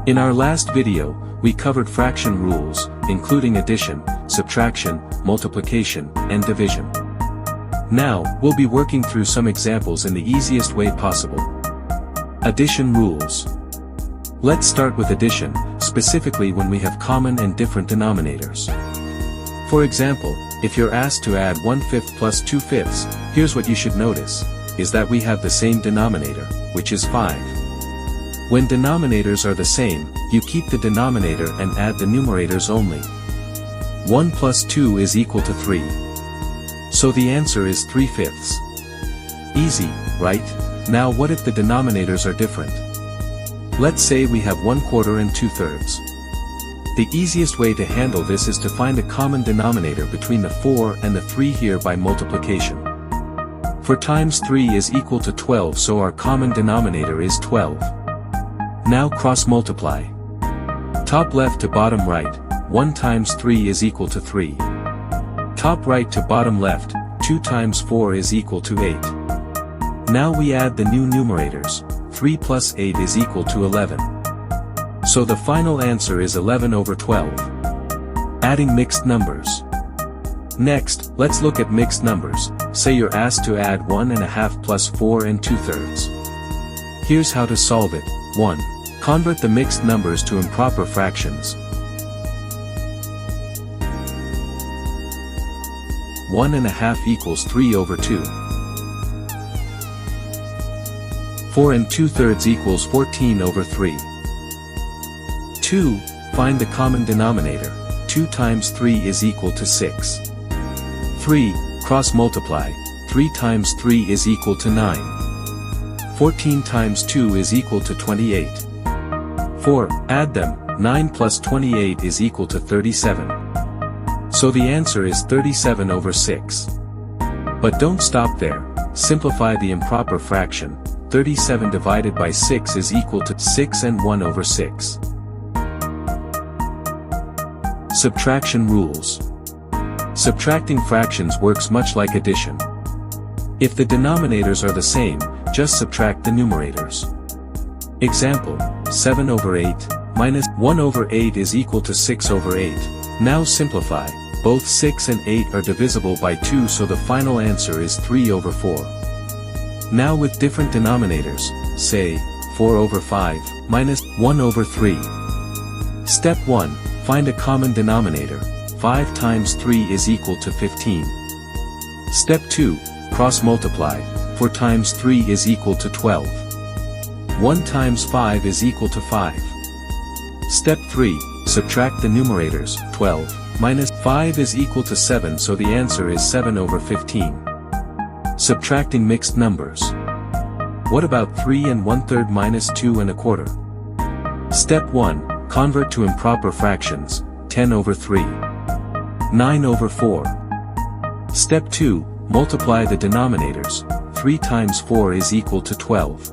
In our last video, we covered fraction rules, including addition, subtraction, multiplication, and division. Now, we'll be working through some examples in the easiest way possible. Addition rules. Let's start with addition, specifically when we have common and different denominators. For example, if you're asked to add 1/5 plus 2/5, here's what you should notice, is that we have the same denominator, which is 5. When denominators are the same, you keep the denominator and add the numerators only. 1 plus 2 is equal to 3. So the answer is 3/5. Easy, right? Now what if the denominators are different? Let's say we have 1/4 and 2/3. The easiest way to handle this is to find a common denominator between the 4 and the 3 here by multiplication. 4 times 3 is equal to 12, so our common denominator is 12. Now cross multiply. Top left to bottom right, 1 times 3 is equal to 3. Top right to bottom left, 2 times 4 is equal to 8. Now we add the new numerators, 3 plus 8 is equal to 11. So the final answer is 11/12. Adding mixed numbers. Next, let's look at mixed numbers. Say you're asked to add 1/2 plus 4 and 2/3. Here's how to solve it. 1. Convert the mixed numbers to improper fractions. 1/2 equals 3/2. 4 and 2/3 equals 14/3. 2. Find the common denominator. 2 times 3 is equal to 6. 3. Cross multiply. 3 times 3 is equal to 9. 14 times 2 is equal to 28. 4. Add them. 9 plus 28 is equal to 37. So the answer is 37/6. But don't stop there. Simplify the improper fraction. 37 divided by 6 is equal to 6 and 1/6. Subtraction rules. Subtracting fractions works much like addition. If the denominators are the same, just subtract the numerators. Example, 7/8 minus 1/8 is equal to 6/8. Now simplify. Both 6 and 8 are divisible by 2, so the final answer is 3/4. Now with different denominators, say, 4/5 minus 1/3. Step 1. Find a common denominator. 5 times 3 is equal to 15. Step 2. Cross multiply. 4 times 3 is equal to 12. 1 times 5 is equal to 5. Step 3. Subtract the numerators. 12 minus 5 is equal to 7, so the answer is 7/15. Subtracting mixed numbers. What about 3 1/3 minus 2 1/4? Step 1. Convert to improper fractions. 10/3. 9/4. Step 2. Multiply the denominators. 3 times 4 is equal to 12.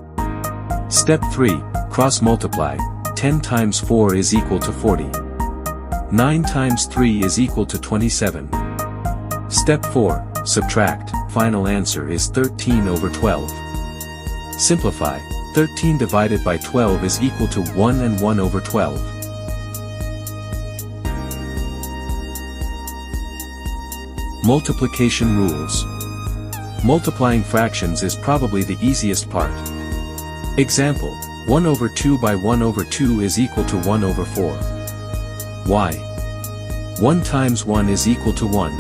Step 3. Cross multiply. 10 times 4 is equal to 40. 9 times 3 is equal to 27. Step 4. Subtract. Final answer is 13/12. Simplify. 13 divided by 12 is equal to 1 and 1/12. Multiplication rules. Multiplying fractions is probably the easiest part. Example, 1/2 by 1/2 is equal to 1/4. Why? 1 times 1 is equal to 1.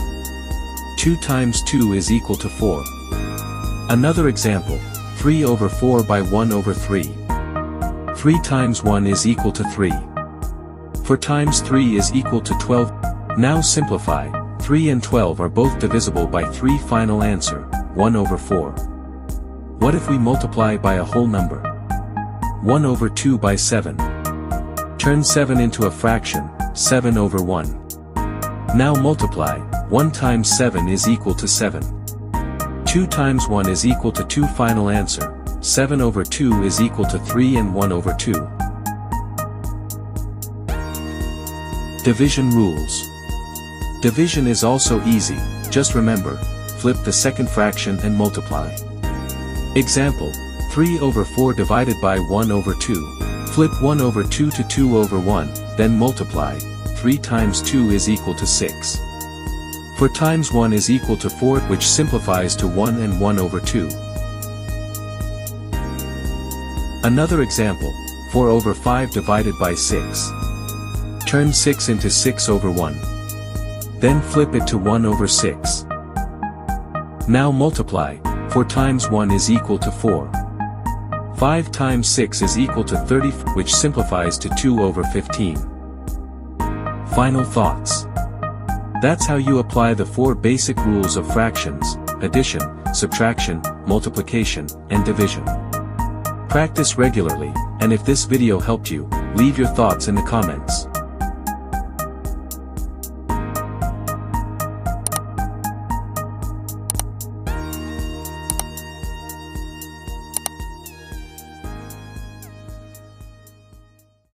2 times 2 is equal to 4. Another example, 3/4 by 1/3. 3 times 1 is equal to 3. 4 times 3 is equal to 12. Now simplify. 3 and 12 are both divisible by 3. Final answer, 1/4. What if we multiply by a whole number? 1/2 by 7. Turn 7 into a fraction, 7/1. Now multiply. 1 times 7 is equal to 7. 2 times 1 is equal to 2. Final answer, 7/2 is equal to 3 and 1/2. Division rules. Division is also easy, just remember, flip the second fraction and multiply. Example, 3/4 divided by 1/2. Flip 1 over 2 to 2 over 1, then multiply. 3 times 2 is equal to 6. 4 times 1 is equal to 4, which simplifies to 1 and 1 over 2. Another example, 4 over 5 divided by 6. Turn 6 into 6 over 1. Then flip it to 1 over 6. Now multiply. 4 times 1 is equal to 4. 5 times 6 is equal to 30, which simplifies to 2 over 15. Final thoughts. That's how you apply the 4 basic rules of fractions: addition, subtraction, multiplication, and division. Practice regularly, and if this video helped you, leave your thoughts in the comments.